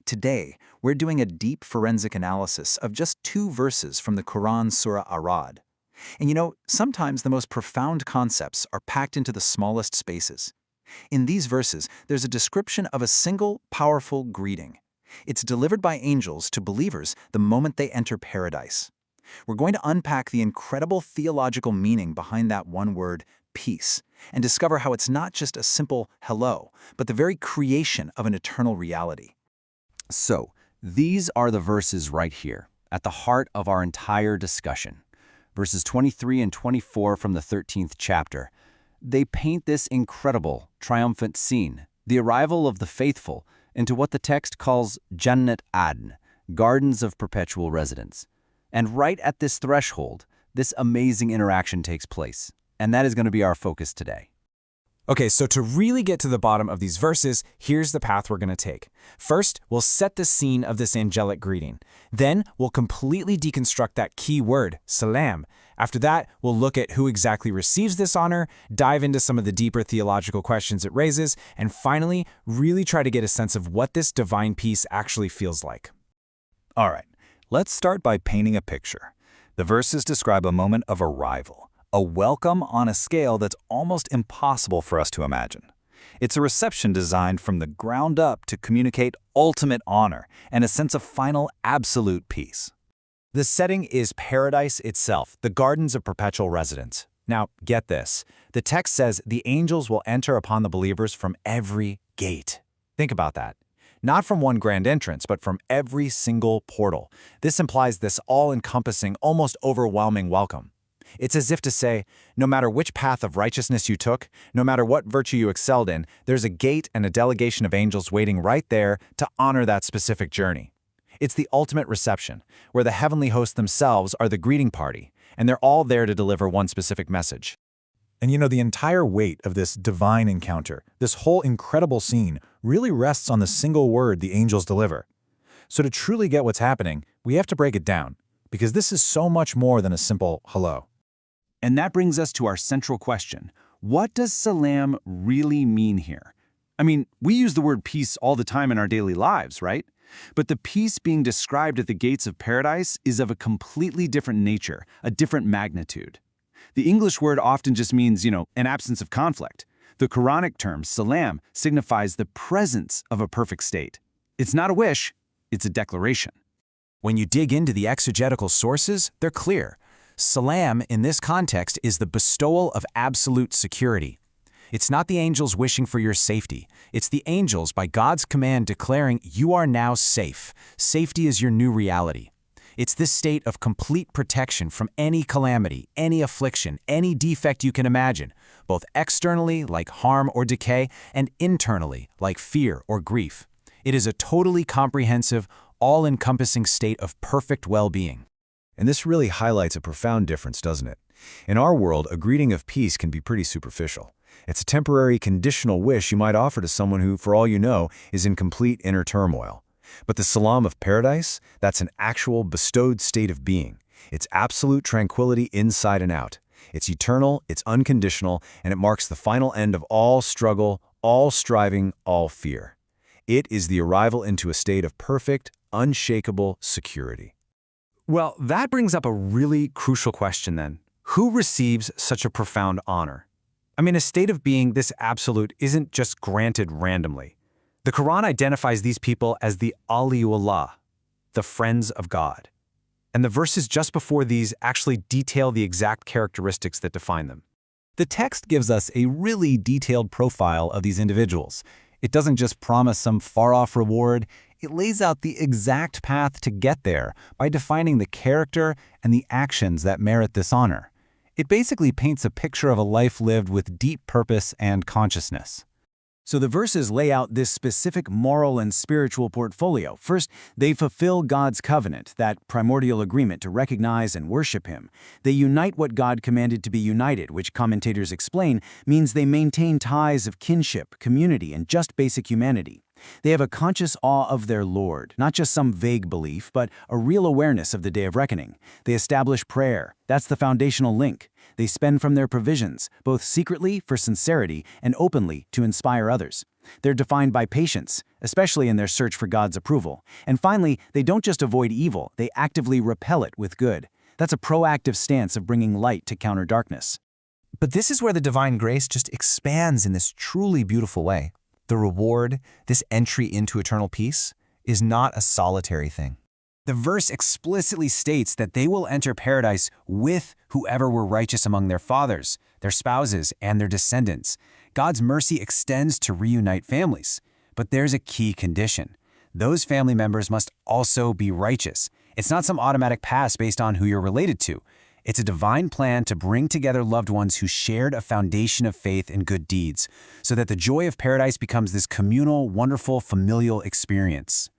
Today, we're doing a deep forensic analysis of just 2 verses from the Qur'an Surah Ar-Ra'd. And sometimes the most profound concepts are packed into the smallest spaces. In these verses, there's a description of a single, powerful greeting. It's delivered by angels to believers the moment they enter paradise. We're going to unpack the incredible theological meaning behind that one word, peace, and discover how it's not just a simple hello, but the very creation of an eternal reality. So, these are the verses right here, at the heart of our entire discussion. Verses 23 and 24 from the 13th chapter. They paint this incredible, triumphant scene, the arrival of the faithful, into what the text calls Jannat Adn, gardens of perpetual residence. And right at this threshold, this amazing interaction takes place. And that is going to be our focus today. Okay, so to really get to the bottom of these verses, here's the path we're going to take. First, we'll set the scene of this angelic greeting. Then, we'll completely deconstruct that key word, salam. After that, we'll look at who exactly receives this honor, dive into some of the deeper theological questions it raises, and finally, really try to get a sense of what this divine peace actually feels like. All right, let's start by painting a picture. The verses describe a moment of arrival, a welcome on a scale that's almost impossible for us to imagine. It's a reception designed from the ground up to communicate ultimate honor and a sense of final absolute peace. The setting is paradise itself, the gardens of perpetual residence. Now, get this. The text says the angels will enter upon the believers from every gate. Think about that. Not from one grand entrance, but from every single portal. This implies this all-encompassing, almost overwhelming welcome. It's as if to say, no matter which path of righteousness you took, no matter what virtue you excelled in, there's a gate and a delegation of angels waiting right there to honor that specific journey. It's the ultimate reception, where the heavenly hosts themselves are the greeting party, and they're all there to deliver one specific message. And the entire weight of this divine encounter, this whole incredible scene, really rests on the single word the angels deliver. So to truly get what's happening, we have to break it down, because this is so much more than a simple hello. And that brings us to our central question. What does salam really mean here? I mean, we use the word peace all the time in our daily lives, right? But the peace being described at the gates of paradise is of a completely different nature, a different magnitude. The English word often just means, an absence of conflict. The Quranic term, salam, signifies the presence of a perfect state. It's not a wish, it's a declaration. When you dig into the exegetical sources, they're clear. Salam, in this context, is the bestowal of absolute security. It's not the angels wishing for your safety. It's the angels, by God's command, declaring you are now safe. Safety is your new reality. It's this state of complete protection from any calamity, any affliction, any defect you can imagine, both externally, like harm or decay, and internally, like fear or grief. It is a totally comprehensive, all-encompassing state of perfect well-being. And this really highlights a profound difference, doesn't it? In our world, a greeting of peace can be pretty superficial. It's a temporary, conditional wish you might offer to someone who, for all you know, is in complete inner turmoil. But the salam of paradise, that's an actual bestowed state of being. It's absolute tranquility inside and out. It's eternal, it's unconditional, and it marks the final end of all struggle, all striving, all fear. It is the arrival into a state of perfect, unshakable security. Well, that brings up a really crucial question then. Who receives such a profound honor? I mean, a state of being this absolute isn't just granted randomly. The Quran identifies these people as the Awliyaullah, the friends of God. And the verses just before these actually detail the exact characteristics that define them. The text gives us a really detailed profile of these individuals. It doesn't just promise some far-off reward, it lays out the exact path to get there by defining the character and the actions that merit this honor. It basically paints a picture of a life lived with deep purpose and consciousness. So the verses lay out this specific moral and spiritual portfolio. First, they fulfill God's covenant, that primordial agreement to recognize and worship Him. They unite what God commanded to be united, which commentators explain means they maintain ties of kinship, community, and just basic humanity. They have a conscious awe of their Lord, not just some vague belief, but a real awareness of the day of reckoning. They establish prayer. That's the foundational link. They spend from their provisions, both secretly for sincerity and openly to inspire others. They're defined by patience, especially in their search for God's approval. And finally, they don't just avoid evil, they actively repel it with good. That's a proactive stance of bringing light to counter darkness. But this is where the divine grace just expands in this truly beautiful way. The reward, this entry into eternal peace, is not a solitary thing. The verse explicitly states that they will enter paradise with whoever were righteous among their fathers, their spouses, and their descendants. God's mercy extends to reunite families. But there's a key condition. Those family members must also be righteous. It's not some automatic pass based on who you're related to. It's a divine plan to bring together loved ones who shared a foundation of faith and good deeds, so that the joy of paradise becomes this communal, wonderful, familial experience.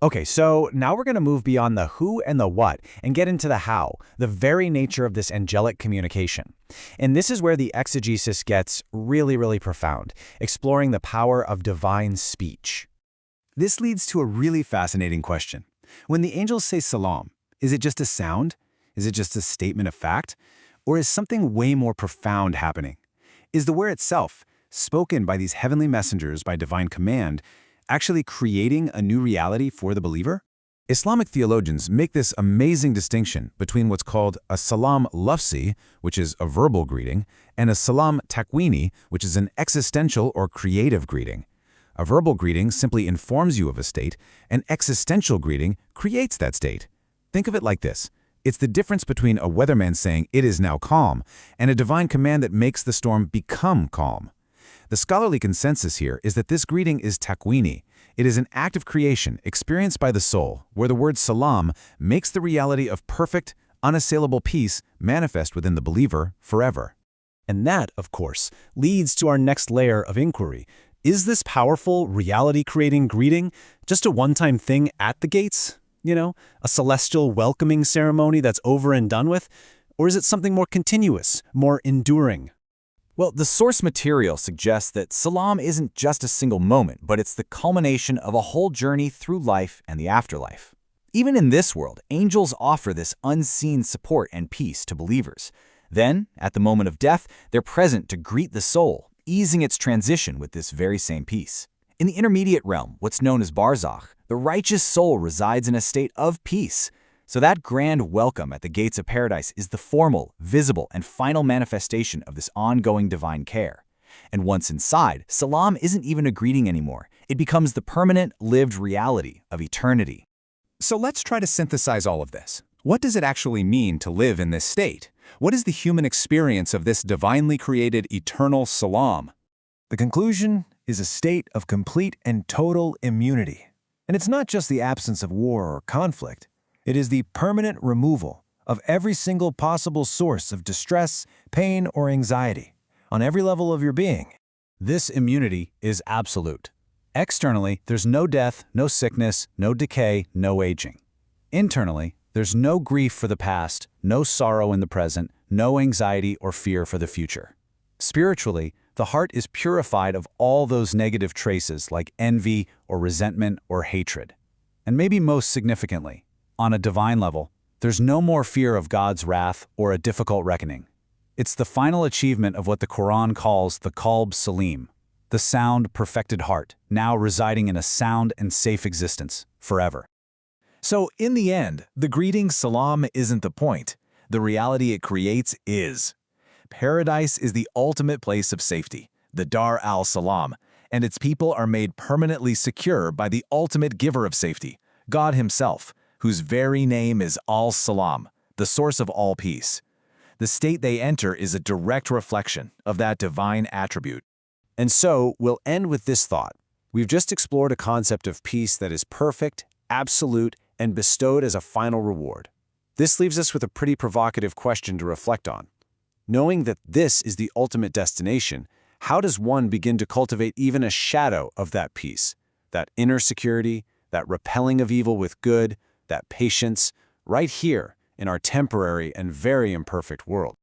Okay, so now we're going to move beyond the who and the what and get into the how, the very nature of this angelic communication. And this is where the exegesis gets really profound, exploring the power of divine speech. This leads to a really fascinating question. When the angels say salam, is it just a sound? Is it just a statement of fact? Or is something way more profound happening? Is the word itself, spoken by these heavenly messengers by divine command, actually creating a new reality for the believer? Islamic theologians make this amazing distinction between what's called a salam lafzi, which is a verbal greeting, and a salam takwini, which is an existential or creative greeting. A verbal greeting simply informs you of a state, an existential greeting creates that state. Think of it like this. It's the difference between a weatherman saying it is now calm and a divine command that makes the storm become calm. The scholarly consensus here is that this greeting is takwini. It is an act of creation experienced by the soul, where the word salam makes the reality of perfect, unassailable peace manifest within the believer forever. And that, of course, leads to our next layer of inquiry. Is this powerful, reality-creating greeting just a one-time thing at the gates? You know, a celestial welcoming ceremony that's over and done with? Or is it something more continuous, more enduring? Well, the source material suggests that salam isn't just a single moment, but it's the culmination of a whole journey through life and the afterlife. Even in this world, angels offer this unseen support and peace to believers. Then, at the moment of death, they're present to greet the soul, easing its transition with this very same peace. In the intermediate realm, what's known as barzakh, the righteous soul resides in a state of peace. So that grand welcome at the gates of paradise is the formal, visible, and final manifestation of this ongoing divine care. And once inside, salam isn't even a greeting anymore. It becomes the permanent, lived reality of eternity. So let's try to synthesize all of this. What does it actually mean to live in this state? What is the human experience of this divinely created eternal salam? The conclusion is a state of complete and total immunity. And it's not just the absence of war or conflict. It is the permanent removal of every single possible source of distress, pain, or anxiety on every level of your being. This immunity is absolute. Externally, there's no death, no sickness, no decay, no aging. Internally, there's no grief for the past, no sorrow in the present, no anxiety or fear for the future. Spiritually, the heart is purified of all those negative traces like envy or resentment or hatred. And maybe most significantly, on a divine level, there's no more fear of God's wrath or a difficult reckoning. It's the final achievement of what the Qur'an calls the qalb salim, the sound, perfected heart, now residing in a sound and safe existence forever. So in the end, the greeting salam isn't the point. The reality it creates is. Paradise is the ultimate place of safety, the Dar al-Salam, and its people are made permanently secure by the ultimate giver of safety, God Himself, whose very name is Al-Salam, the source of all peace. The state they enter is a direct reflection of that divine attribute. And so, we'll end with this thought. We've just explored a concept of peace that is perfect, absolute, and bestowed as a final reward. This leaves us with a pretty provocative question to reflect on. Knowing that this is the ultimate destination, how does one begin to cultivate even a shadow of that peace, that inner security, that repelling of evil with good, that patience, right here in our temporary and very imperfect world?